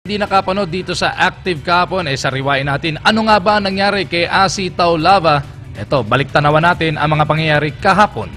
Hindi nakapanood dito sa Active kahapon, sariwain natin ano nga ba nangyari kay Asi Taulava. Ito, baliktanawan natin ang mga pangyayari kahapon.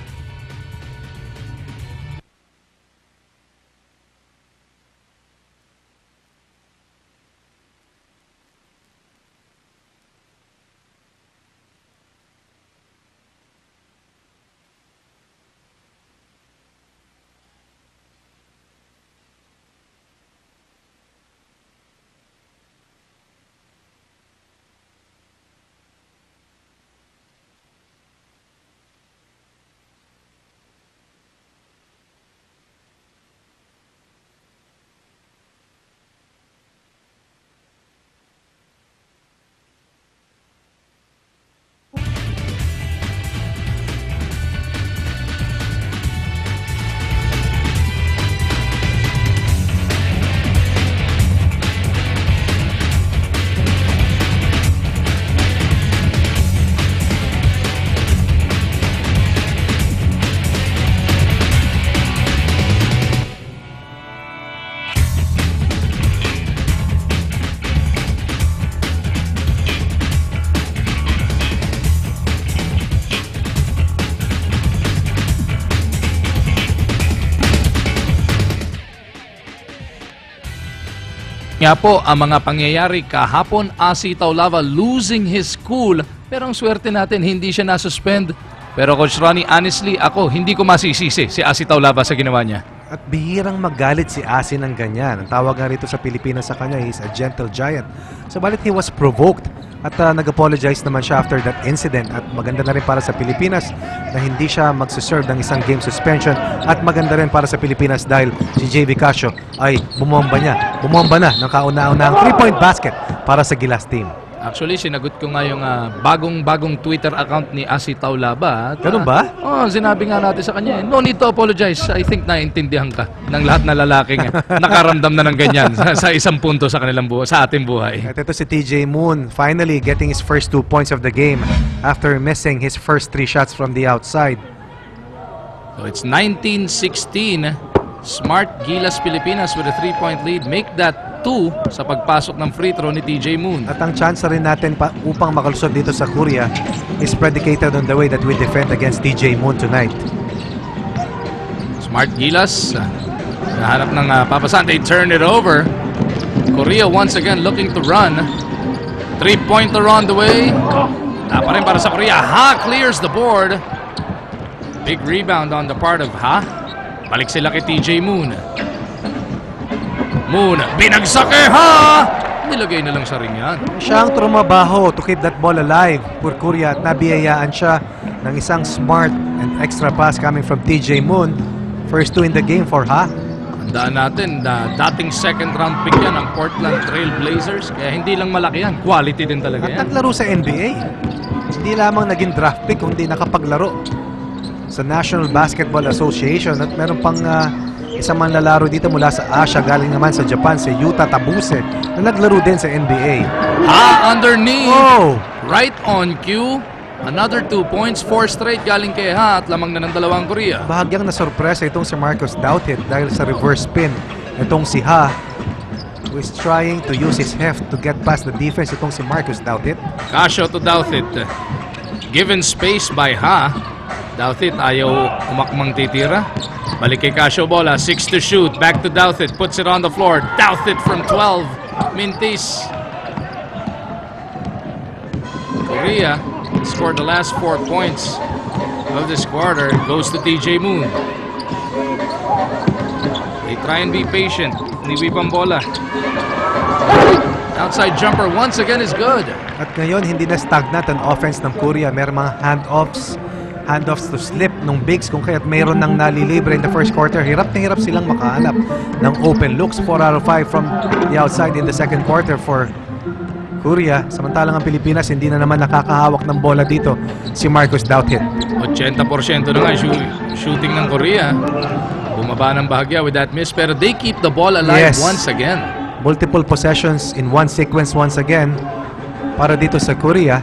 Nga po ang mga pangyayari kahapon, Asi Taulava losing his cool. Pero ang swerte natin, hindi siya nasuspend. Pero Coach Ronnie, honestly, ako hindi ko masisisi si Asi Taulava sa ginawa niya. At bihirang magalit si Asi ng ganyan. Ang tawag nga rito sa Pilipinas sa kanya, he's a gentle giant. Subalit he was provoked. At nag-apologize naman siya after that incident. At maganda na rin para sa Pilipinas na hindi siya magsuserve ng isang game suspension. At maganda rin para sa Pilipinas dahil si JV Casio ay bumomba na ng kauna-unahang 3-point basket para sa Gilas team. Actually, sinagot ko nga yung bagong Twitter account ni Asi Taulava. Ganun ba? Sinabi nga natin sa kanya, no need to apologize. I think naiintindihan ka ng lahat na lalaking nakaramdam na ng ganyan sa isang punto sa kanilang buhay, sa ating buhay. At ito si TJ Moon finally getting his first 2 points of the game after missing his first 3 shots from the outside. So it's 19-16. Smart Gilas Pilipinas with a 3-point lead. Make that 2 sa pagpasok ng free throw ni TJ Moon. At ang chance rin natin upang makalusot dito sa Korea is predicated on the way that we defend against TJ Moon tonight. Smart Gilas nahanap ng papasan. They turn it over. Korea once again looking to run. 3-pointer on the way. Pa rin para sa Korea. Ha clears the board. Big rebound on the part of Ha. Balik sila kay TJ Moon. Moon, binagsak Ha! Nilagay na lang sa ring yan. Siya ang trumabaho to keep that ball alive for Korea at nabiyayaan siya ng isang smart and extra pass coming from TJ Moon. First 2 in the game for Ha. Tandaan natin na dating second round pick yan ng Portland Trail Blazers. Kaya hindi lang malaki yan, quality din talaga yan. At naglaro sa NBA. Hindi lamang naging draft pick kundi nakapaglaro sa National Basketball Association. At meron pang isang manlalaro dito mula sa Asia, galing naman sa Japan, si Yuta Tabuse, na naglaro din sa NBA. Underneath! Oh! Right on cue. Another 2 points, 4 straight galing kay Ha at lamang na ng dalawang Korea. Bahagyang nasorpresa itong si Marcus Douthit dahil sa reverse spin. Itong si Ha, who is trying to use his heft to get past the defense. Itong si Marcus Douthit. Casio to Douthit. Given space by Ha. Douthit ayaw umakmang titira. Balik kay Casio bola. 6 to shoot. Back to Douthit. Puts it on the floor. Douthit from 12. Mintis. Korea scored the last 4 points of this quarter. Goes to TJ Moon. They try and be patient. Niwipang bola. Outside jumper once again is good. At ngayon, hindi na stagnant ang offense ng Korea. Meron mga handoffs to slip ng bigs kung kaya't mayroon nang nalilibre in the first quarter. Hirap na hirap silang makahanap ng open looks. 4 out of 5 from the outside in the second quarter for Korea. Samantalang ang Pilipinas hindi na naman nakakahawak ng bola dito si Marcus Douthit. 80% na nga shooting ng Korea. Bumaba ng bahagya with that miss, pero they keep the ball alive once again. Multiple possessions in one sequence once again para dito sa Korea.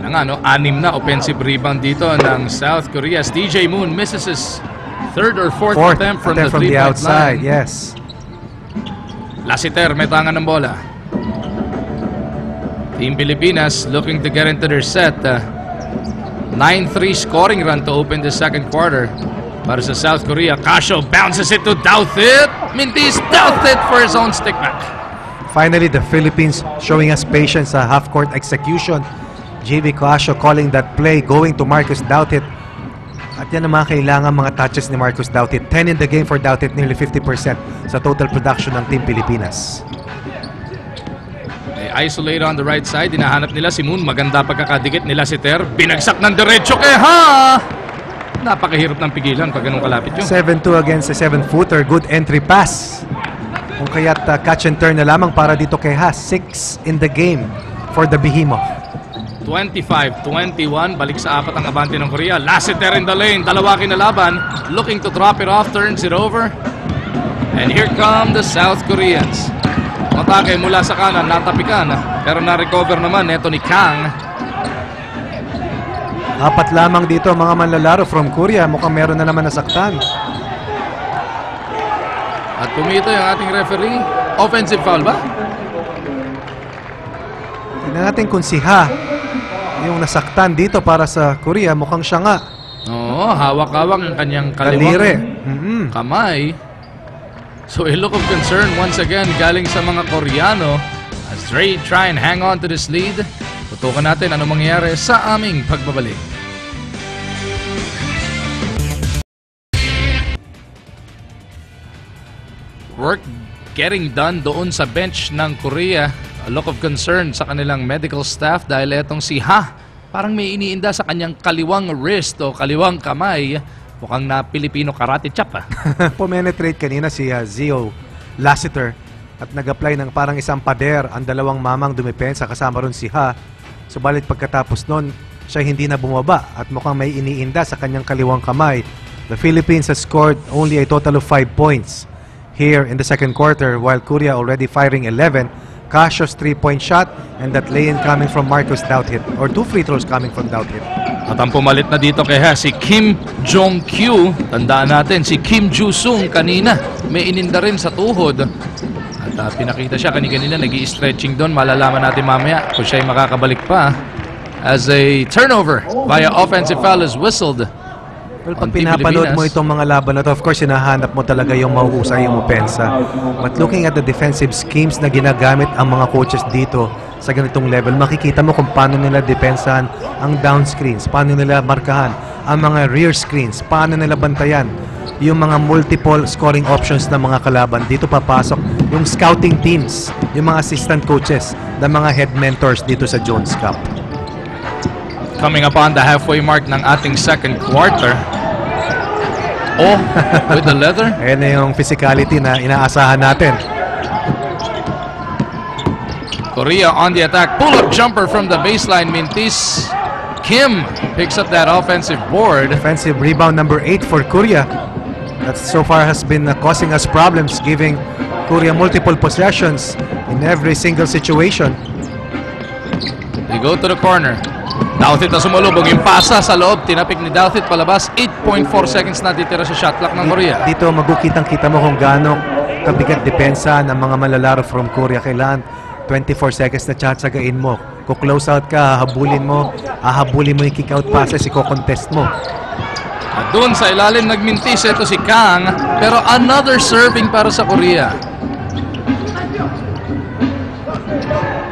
Nga, no? 6 na offensive rebound dito ng South Korea. DJ Moon misses his third or fourth attempt from the 3-point outside, line. yes. Lassiter may tangan ng bola. Team Pilipinas looking to get into their set. 9-3 scoring run to open the second quarter. Para sa South Korea, Casio bounces it to Douthit. Mintis Douthit for his own stick back. Finally, the Philippines showing us patience sa half-court execution. JV Casio calling that play, going to Marcus Douthit. At yan ang mga kailangan mga touches ni Marcus Douthit. 10 in the game for Douthit, nearly 50% sa total production ng Team Pilipinas. They isolate on the right side. Hinahanap nila si Moon. Maganda pagkakadikit nila si Ter. Binagsak ng diretso kay Ha! Napakahirap ng pigilan pag ganun kalapit yun. 7-2 against a 7-footer. Good entry pass. Kung kaya't catch and turn na lamang para dito kay Ha. 6 in the game for the Behemoth. 25-21. Balik sa apat ang abante ng Korea. Lassiter in the lane. Dalawa kinalaban. Looking to drop it off. Turns it over. And here come the South Koreans. Matake mula sa kanan. Natapikan. Pero na-recover naman. Neto ni Kang. Apat lamang dito mga manlalaro from Korea. Mukhang meron na naman nasaktan. At pumito yung ating referee. Offensive foul ba? Tignan natin kung si Ha yung nasaktan dito para sa Korea. Mukhang siya nga. Oo, hawak-hawak ang kanyang Kalire. kaliwang kamay. So a look of concern once again galing sa mga Koreano as they try and hang on to this lead. Tutukan natin ano mangyayari sa aming pagbabalik. Work getting done doon sa bench ng Korea. A look of concern sa kanilang medical staff dahil etong si Ha parang may iniinda sa kanyang kaliwang wrist o kaliwang kamay. Mukhang na Pilipino karate chop Pumenetrate kanina si Zio Lassiter at nag-apply ng parang isang pader ang dalawang mamang dumepensa kasama ron si Ha. Subalit pagkatapos nun, siya hindi na bumaba at mukhang may iniinda sa kanyang kaliwang kamay. The Philippines has scored only a total of 5 points here in the second quarter while Korea already firing 11. Casio's 3-point shot and that lay-in coming from Marcus Douthit or 2 free throws coming from Douthit. At ang pumalit na dito kay Ha, si Kim Jong-kyu. Tandaan natin, si Kim Ju-sung kanina may ininda rin sa tuhod. At pinakita siya kanina nag-i-stretching doon. Malalaman natin mamaya kung siya'y makakabalik pa. As a turnover via offensive foul is whistled. Well, pag pinapanood mo itong mga laban na to, of course, hinahanap mo talaga yung mahuhusay yung opensa. But looking at the defensive schemes na ginagamit ang mga coaches dito sa ganitong level, makikita mo kung paano nila depensahan ang down screens, paano nila markahan ang mga rear screens, paano nila bantayan yung mga multiple scoring options ng mga kalaban. Dito papasok yung scouting teams, yung mga assistant coaches, ng mga head mentors dito sa Jones Cup. Coming upon the halfway mark ng ating second quarter. Oh, with the leather. Ayan na yung physicality na inaasahan natin. Korea on the attack. Pull-up jumper from the baseline. Mintis. Kim picks up that offensive board. Defensive rebound number 8 for Korea. That so far has been causing us problems, giving Korea multiple possessions in every single situation. They go to the corner. Douthit na sumalubog. Yung pasa sa loob. Tinapik ni Douthit palabas. 8.4 seconds na titira sa shot clock ng Korea. Dito magkukitang-kita mo kung gaano kabigat depensa ng mga malalaro from Korea. Kailangan 24 seconds na tsatsagain mo. Kung close out ka, hahabulin mo yung kick out passes, i-contest mo. At doon sa ilalim nagmintis ito si Kang. Pero another serving para sa Korea.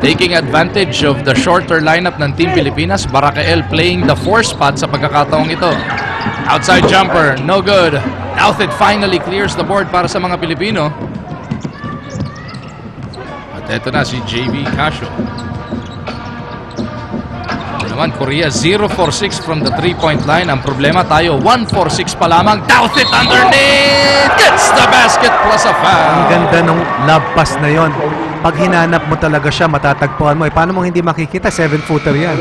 Taking advantage of the shorter lineup ng Team Pilipinas, Barakael playing the 4 spot sa pagkakataong ito. Outside jumper, no good. Douthit finally clears the board para sa mga Pilipino. At eto na si JV Casio. Ito naman, Korea 0-for-6 from the 3-point line. Ang problema tayo, 1-for-6 pa lamang. Douthit underneath! Gets the basket plus a foul. Ang ganda ng lob pass na yon. Pag hinanap mo talaga siya, matatagpuan mo. Paano mo hindi makikita? 7-footer yan.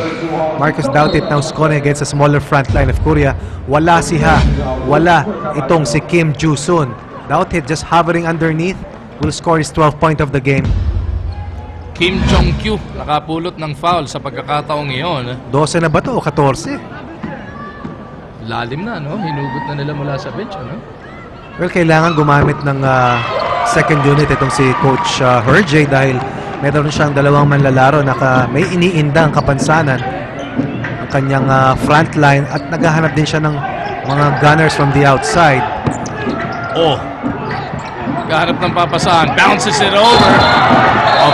Marcus Douthit now scoring against a smaller front line of Korea. Wala si Ha. Wala itong si Kim Ju-sun. Douthit just hovering underneath will score his 12th point of the game. Kim Jong-kyu nakapulot ng foul sa pagkakataong iyon. 12 na ba to o 14? Lalim na, no? Hinugot na nila mula sa bench, ano? Well, kailangan gumamit ng second unit itong si Coach Herjay dahil meron siyang dalawang manlalaro na may iniindang kapansanan ang kanyang front line at naghahanap din siya ng mga gunners from the outside. Oh, naghahanap ng papasahan, bounces it over.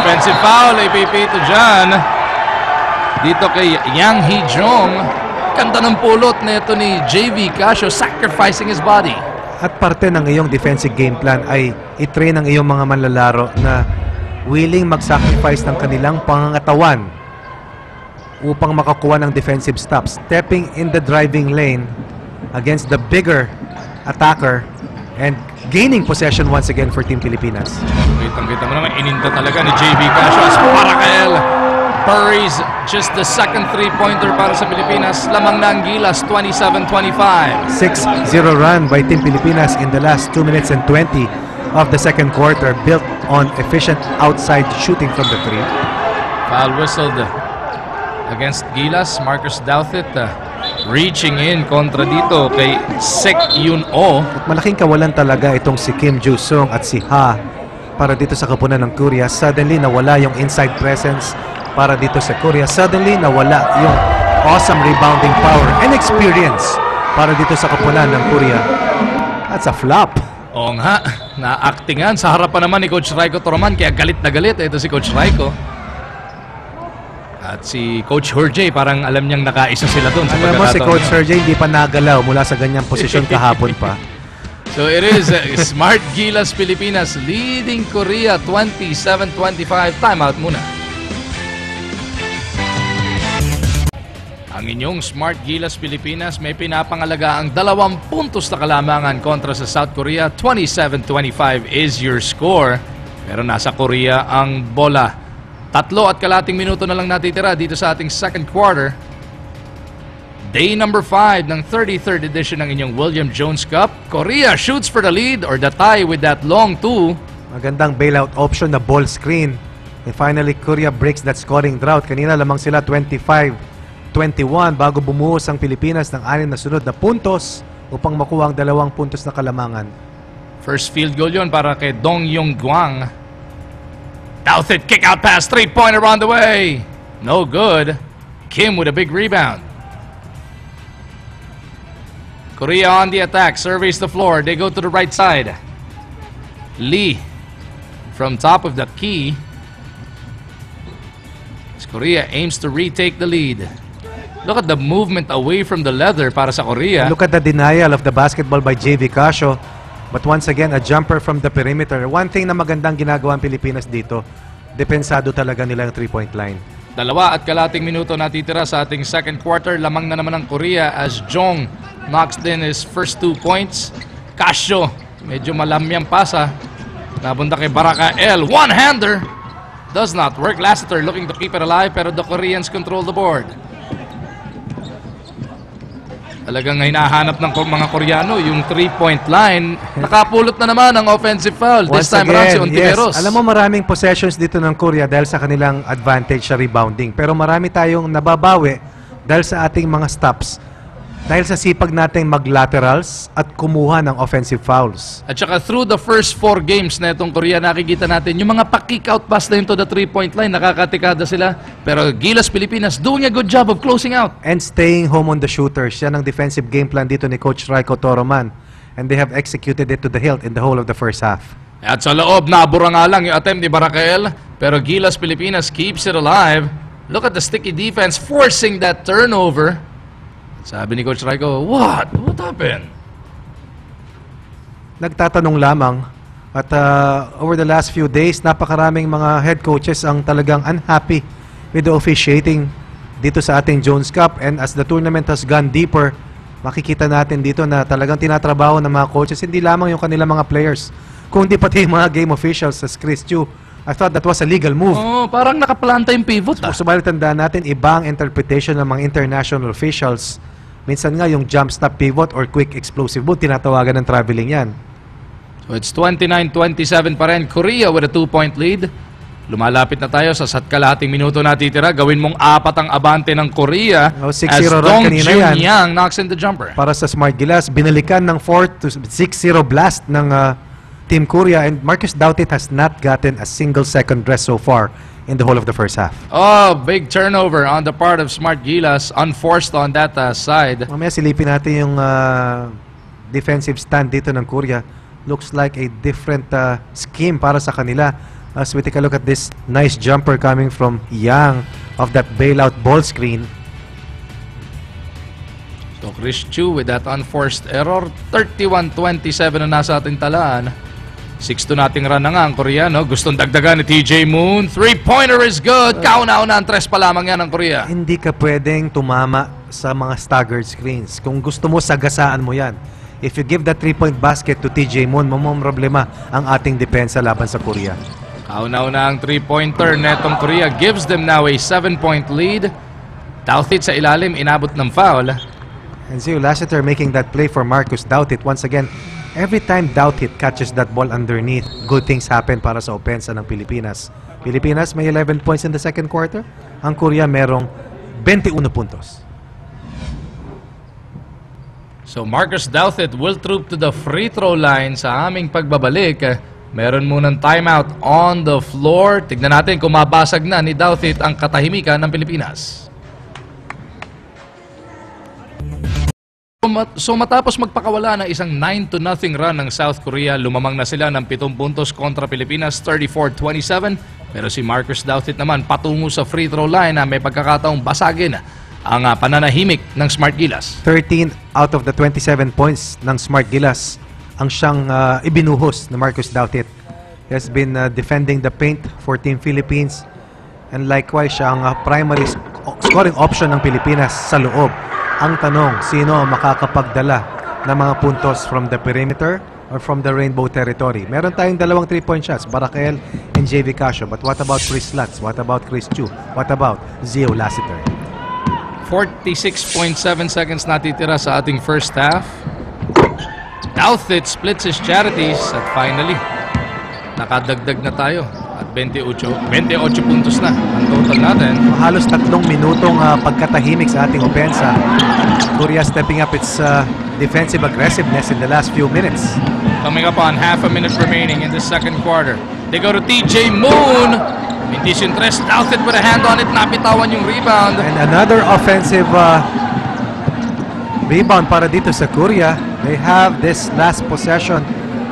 Offensive foul, ipipito dyan. Dito kay Yang Hee-jong. Ganda ng pulot na ito ni JV Casio, sacrificing his body. At parte ng iyong defensive game plan ay i-train ang iyong mga manlalaro na willing mag-sacrifice ng kanilang pangangatawan upang makakuha ng defensive stop. Stepping in the driving lane against the bigger attacker and gaining possession once again for Team Pilipinas. Kitang-kita mo naman, ininda talaga ni JV Casio as Barakael buries just the second three-pointer para sa Pilipinas. Lamang na ang Gilas, 27-25. 6-0 run by Team Pilipinas in the last 2 minutes and 20 of the second quarter, built on efficient outside shooting from the three. Foul whistled against Gilas. Marcus Douthit reaching in kontra dito kay Sek Yun-oh. At malaking kawalan talaga itong si Kim Joo-sung at si Ha para dito sa koponan ng Korea. Suddenly nawala yung inside presence para dito sa Korea. Suddenly nawala yung awesome rebounding power and experience para dito sa koponan ng Korea. That's a flop. Oo nga, na-actingan sa harapan naman ni Coach Raiko Toroman, kaya galit na galit ito si Coach Raiko. At si Coach Herjay, parang alam niyang nakaisa sila doon. Alam mo, si Coach Herjay hindi pa nagalaw mula sa ganyang posisyon kahapon pa. So it is Smart Gilas Pilipinas leading Korea 27-25. Timeout muna. Ang inyong Smart Gilas Pilipinas may pinapangalaga ang 2 puntos na kalamangan kontra sa South Korea. 27-25 is your score. Pero nasa Korea ang bola. 3.25 minuto na lang natitira dito sa ating second quarter. Day number 5 ng 33rd edition ng inyong William Jones Cup. Korea shoots for the lead or the tie with that long two. Magandang bailout option na ball screen. And finally, Korea breaks that scoring drought. Kanina lamang sila 25-21 bago bumuhos ang Pilipinas ng 6 na sunod na puntos upang makuha ang 2 puntos na kalamangan. First field goal yun para kay Dong Yung Guang. Douthit kick out pass, 3-pointer on the way. No good. Kim with a big rebound. Korea on the attack, surveys the floor. They go to the right side. Lee from top of the key. As Korea aims to retake the lead. Look at the movement away from the leather para sa Korea. Look at the denial of the basketball by JV Casio. But once again, a jumper from the perimeter. One thing na magandang ginagawa ang Pilipinas dito, depensado talaga nila yung 3-point line. 2.25 minuto natitira sa ating second quarter. Lamang na naman ang Korea as Jong knocks in his first 2 points. Casio, medyo malamyang pasa. Nabunda kay Barakael. One-hander. Does not work. Lassiter looking to keep it alive pero the Koreans control the board. Talagang hinahanap ng mga Koreano yung 3-point line. Nakapulot na naman ang offensive foul. This time around si Ontiveros. Yes. Alam mo, maraming possessions dito ng Korea dahil sa kanilang advantage sa rebounding. Pero marami tayong nababawi dahil sa ating mga stops. Dahil sa sipag nating mag-laterals at kumuha ng offensive fouls. At saka through the first 4 games na itong Korea, nakikita natin yung mga pa-kick-out pass na yun to the 3-point line. Nakakatikada sila. Pero Gilas Pilipinas doing a good job of closing out. And staying home on the shooters. Yan ang defensive game plan dito ni Coach Raiko Toroman. And they have executed it to the hilt in the whole of the first half. At sa loob, nabura nga lang yung attempt ni Barakael. Pero Gilas Pilipinas keeps it alive. Look at the sticky defense forcing that turnover. Sabi ni Coach Raiko, what? What happened? Nagtatanong lamang at over the last few days, napakaraming mga head coaches ang talagang unhappy with the officiating dito sa ating Jones Cup. And as the tournament has gone deeper, makikita natin dito na talagang tinatrabaho ng mga coaches, hindi lamang yung kanilang mga players, kundi pati yung mga game officials sa Chris Chu. I thought that was a legal move. Oh, parang nakaplanta yung pivot. Subalit tandaan natin, iba ang interpretation ng mga international officials. Minsan nga yung jump stop pivot or quick explosive move, tinatawagan ng traveling yan. So it's 29-27 pa rin. Korea with a 2-point lead. Lumalapit na tayo sa kalahating minuto natitira. Gawin mong 4 ang abante ng Korea. 6-0 as run Dong kanina yan. Jun-yang knocks in the jumper. Para sa Smart Gilas, binalikan ng 4-6-0 blast ng Team Korea, and Marcus Doughtit has not gotten a single second rest so far in the whole of the first half. Oh, big turnover on the part of Smart Gilas, unforced on that side. Mamaya silipin natin yung defensive stand dito ng Korea. Looks like a different scheme para sa kanila. As we take a look at this nice jumper coming from Yang of that bailout ball screen. So Chris Chu with that unforced error. 31-27 na nasa ating talaan. 6-2 nating run na nga ang Koreano. Gustong dagdagan ni TJ Moon. 3-pointer is good. Kauna-una ang 3 pa lamang yan ng Korea. Hindi ka pwedeng tumama sa mga staggered screens. Kung gusto mo, sagasaan mo yan. If you give that 3-point basket to TJ Moon, problema ang ating depensa laban sa Korea. Kauna-una ang 3-pointer netong Korea. Gives them now a 7-point lead. Doughtit sa ilalim, inabot ng foul. And Zio Lassiter making that play for Marcus Doughtit. Once again, every time Doughtit catches that ball underneath, good things happen para sa opensa ng Pilipinas. Pilipinas may 11 points in the second quarter. Ang Korea merong 21 puntos. So Marcus Doughtit will troop to the free throw line sa aming pagbabalik. Meron munang timeout on the floor. Tignan natin kung mabasag na ni Doughtit ang katahimikan ng Pilipinas. So matapos magpakawala ng isang 9-0 run ng South Korea, lumamang na sila ng 7 puntos kontra Pilipinas, 34-27. Pero si Marcus Doughtit naman patungo sa free throw line na may pagkakataong basagin ang pananahimik ng Smart Gilas. 13 out of the 27 points ng Smart Gilas ang siyang ibinuhos na Marcus Doughtit. He has been defending the paint for Team Philippines, and likewise siya ang primary scoring option ng Pilipinas sa loob. Ang tanong, sino ang makakapagdala ng mga puntos from the perimeter or from the rainbow territory? Meron tayong dalawang 3-point shots, Barakel and JV Casio. But what about Chris Lutz? What about Chris Chu? What about Zio Lassiter? 46.7 seconds natitira sa ating first half. Doughtit splits his charities at finally, nakadagdag na tayo. At 28 puntos na ang total natin. Halos 3 minutong pagkatahimik sa ating opensa. Korea stepping up its defensive aggressiveness in the last few minutes. Coming up on half a minute remaining in the second quarter. They go to TJ Moon. Hindi sintres. Doughtit with a hand on it. Napitawan yung rebound. And another offensive rebound para dito sa Korea. They have this last possession.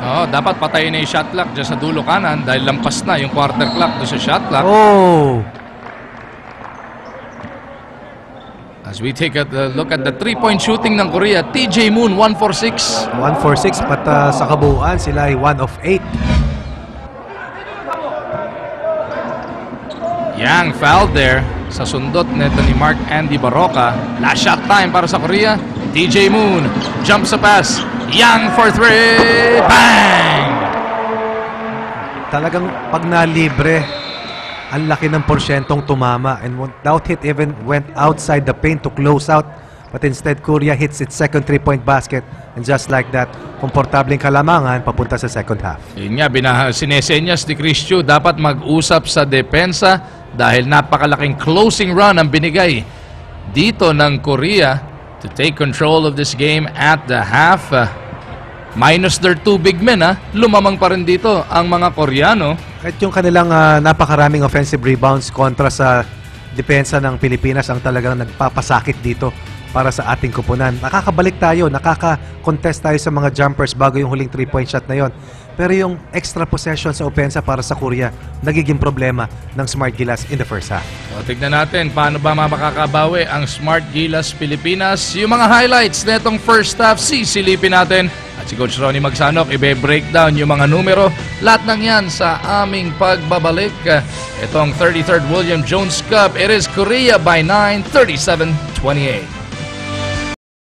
Dapat patayin na yung shot clock dyan sa dulo kanan dahil lampas na yung quarter clock doon sa shot clock. Oh! As we take a look at the 3-point shooting ng Korea, TJ Moon 1 for 6. 1 for 6, but sa kabuuan sila ay 1 of 8. Yang fouled there sa sundot neto ni Mark Andy Baroka. Last shot time para sa Korea. TJ Moon jumps a pass. Yang for 3. Bang! Talagang pag nalibre, ang laki ng porsyentong tumama. And Doughtit even went outside the paint to close out. But instead, Korea hits its second 3-point basket. And just like that, komportableng kalamangan papunta sa second half. Yun nga, sinesenyas ni Chris Chu, dapat mag-usap sa depensa dahil napakalaking closing run ang binigay dito ng Korea to take control of this game at the half. Minus their 2 big men, lumamang pa rin dito ang mga Koreano. At yung kanilang napakaraming offensive rebounds kontra sa depensa ng Pilipinas ang talagang nagpapasakit dito para sa ating kupunan. Nakakabalik tayo, nakaka-contest tayo sa mga jumpers bago yung huling 3-point shot na yon. Pero yung extra possession sa opensa para sa Korea, nagiging problema ng Smart Gilas in the first half. So, tignan natin paano ba makakabawi ang Smart Gilas Pilipinas. Yung mga highlights netong first half, sisilipin natin. At si Coach Ronnie Magsanok, ibe-breakdown yung mga numero. Lahat ng yan sa aming pagbabalik. Itong 33rd William Jones Cup, it is Korea by 9, 37-28.